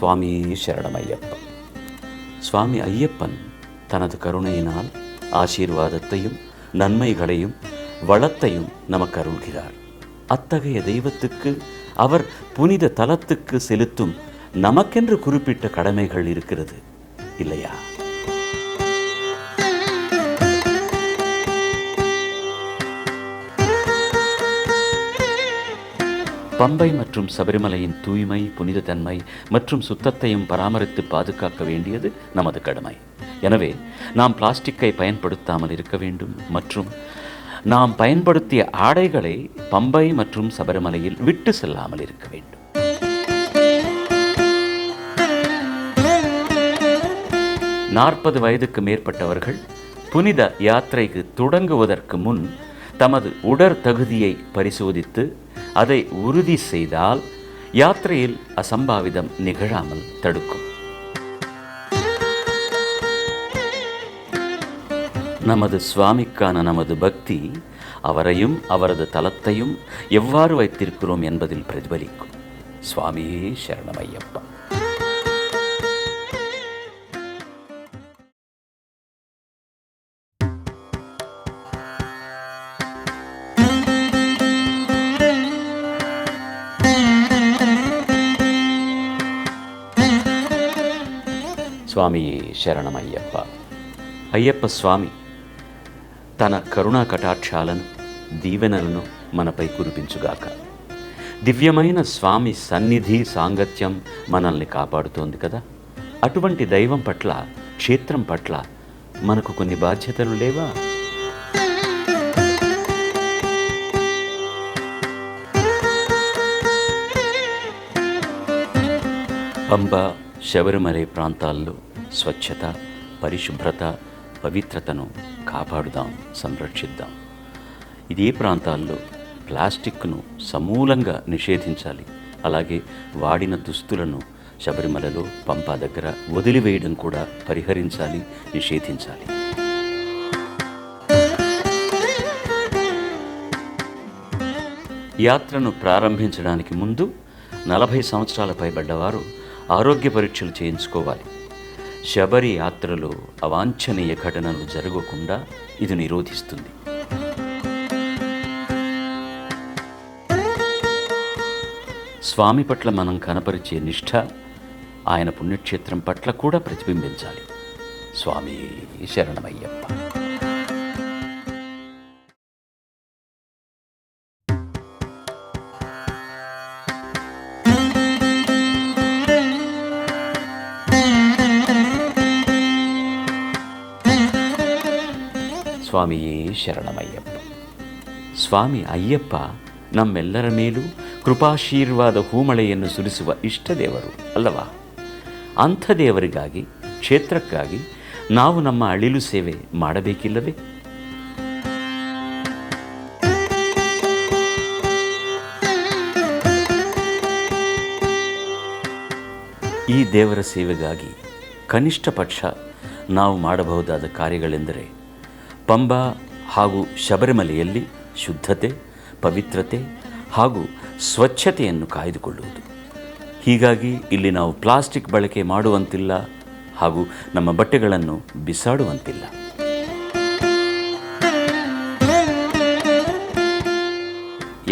சுவாமி சரணமையப்பா. சுவாமி ஐயப்பன் தனது கருணையினால் ஆசீர்வாதத்தையும் நன்மைகளையும் வளத்தையும் நமக்கு அருள்கிறார். அத்தகைய தெய்வத்துக்கு அவர் புனித தலத்துக்கு செலுத்தும் நமக்கென்று குறிப்பிட்ட கடமைகள் இருக்கிறது இல்லையா? பம்பை மற்றும் சபரிமலையின் தூய்மை, புனித தன்மை மற்றும் சுத்தத்தையும் பராமரித்து பாதுகாக்க வேண்டியது நமது கடமை. எனவே நாம் பிளாஸ்டிக்கை பயன்படுத்தாமல் இருக்க வேண்டும் மற்றும் நாம் பயன்படுத்திய ஆடைகளை பம்பை மற்றும் சபரிமலையில் விட்டு செல்லாமல் இருக்க வேண்டும். நாற்பது வயதுக்கு மேற்பட்டவர்கள் புனித யாத்திரைக்கு தொடங்குவதற்கு முன் தமது உடற்தகுதியை பரிசோதித்து அதை உறுதி செய்தால் யாத்திரையில் அசம்பாவிதம் நிகழாமல் தடுக்கும். நமது சுவாமிக்கான நமது பக்தி அவரையும் அவரது தலத்தையும் எவ்வாறு வைத்திருக்கிறோம் என்பதில் பிரதிபலிக்கும். சுவாமியே சரணமையப்பா. స్వామియే శరణమయ్యప్ప. అయ్యప్ప స్వామి తన కరుణా కటాక్షాలను దీవెనలను మనపై కురిపించుగాక. దివ్యమైన స్వామి సన్నిధి సాంగత్యం మనల్ని కాపాడుతోంది కదా. అటువంటి దైవం పట్ల, క్షేత్రం పట్ల మనకు కొన్ని బాధ్యతలు లేవా? పంబ, శబరిమల ప్రాంతాల్లో స్వచ్ఛత, పరిశుభ్రత, పవిత్రతను కాపాడుదాం, సంరక్షిద్దాం. ఇదే ప్రాంతాల్లో ప్లాస్టిక్ను సమూలంగా నిషేధించాలి. అలాగే వాడిన దుస్తులను శబరిమలలో, పంపా దగ్గర వదిలివేయడం కూడా పరిహరించాలి, నిషేధించాలి. యాత్రను ప్రారంభించడానికి ముందు 40 సంవత్సరాల పైబడ్డవారు ఆరోగ్య పరీక్షలు చేయించుకోవాలి. శబరి యాత్రలో అవాంఛనీయ ఘటనలు జరగకుండా ఇది నిరోధిస్తుంది. స్వామి పట్ల మనం కనపరిచే నిష్ఠ ఆయన పుణ్యక్షేత్రం పట్ల కూడా ప్రతిబింబించాలి. స్వామి శరణమయ్యప్ప. ಸ್ವಾಮಿಯೇ ಶರಣಮಯ್ಯಪ್ಪ. ಸ್ವಾಮಿ ಅಯ್ಯಪ್ಪ ನಮ್ಮೆಲ್ಲರ ಮೇಲೂ ಕೃಪಾಶೀರ್ವಾದ ಹೂಮಳೆಯನ್ನು ಸುರಿಸುವ ಇಷ್ಟದೇವರು ಅಲ್ಲವಾ? ಅಂಥ ದೇವರಿಗಾಗಿ, ಕ್ಷೇತ್ರಕ್ಕಾಗಿ ನಾವು ನಮ್ಮ ಅಳಿಲು ಸೇವೆ ಮಾಡಬೇಕಿಲ್ಲವೇ? ಈ ದೇವರ ಸೇವೆಗಾಗಿ ಕನಿಷ್ಠ ಪಕ್ಷ ನಾವು ಮಾಡಬಹುದಾದ ಕಾರ್ಯಗಳೆಂದರೆ ಪಂಬಾ ಹಾಗೂ ಶಬರಿಮಲೆಯಲ್ಲಿ ಶುದ್ಧತೆ, ಪವಿತ್ರತೆ ಹಾಗೂ ಸ್ವಚ್ಛತೆಯನ್ನು ಕಾಯ್ದುಕೊಳ್ಳುವುದು. ಹೀಗಾಗಿ ಇಲ್ಲಿ ನಾವು ಪ್ಲಾಸ್ಟಿಕ್ ಬಳಕೆ ಮಾಡುವಂತಿಲ್ಲ ಹಾಗೂ ನಮ್ಮ ಬಟ್ಟೆಗಳನ್ನು ಬಿಸಾಡುವಂತಿಲ್ಲ.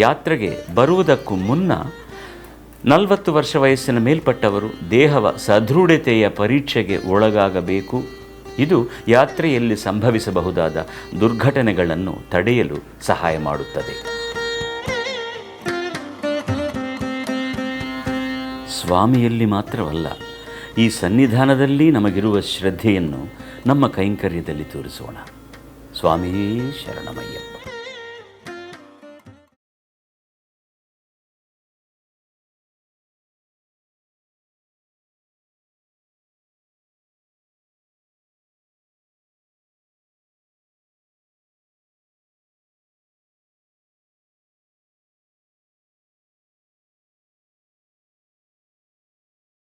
ಯಾತ್ರೆಗೆ ಬರುವುದಕ್ಕೂ ಮುನ್ನ 40 ವರ್ಷ ವಯಸ್ಸಿನ ಮೇಲ್ಪಟ್ಟವರು ದೇಹದ ಸದೃಢತೆಯ ಪರೀಕ್ಷೆಗೆ ಒಳಗಾಗಬೇಕು. ಇದು ಯಾತ್ರೆಯಲ್ಲಿ ಸಂಭವಿಸಬಹುದಾದ ದುರ್ಘಟನೆಗಳನ್ನು ತಡೆಯಲು ಸಹಾಯ ಮಾಡುತ್ತದೆ. ಸ್ವಾಮಿಯಲ್ಲಿ ಮಾತ್ರವಲ್ಲ, ಈ ಸನ್ನಿಧಾನದಲ್ಲಿ ನಮಗಿರುವ ಶ್ರದ್ಧೆಯನ್ನು ನಮ್ಮ ಕೈಂಕರ್ಯದಲ್ಲಿ ತೋರಿಸೋಣ. ಸ್ವಾಮಿಯೇ ಶರಣಮಯ್ಯಪ್ಪ.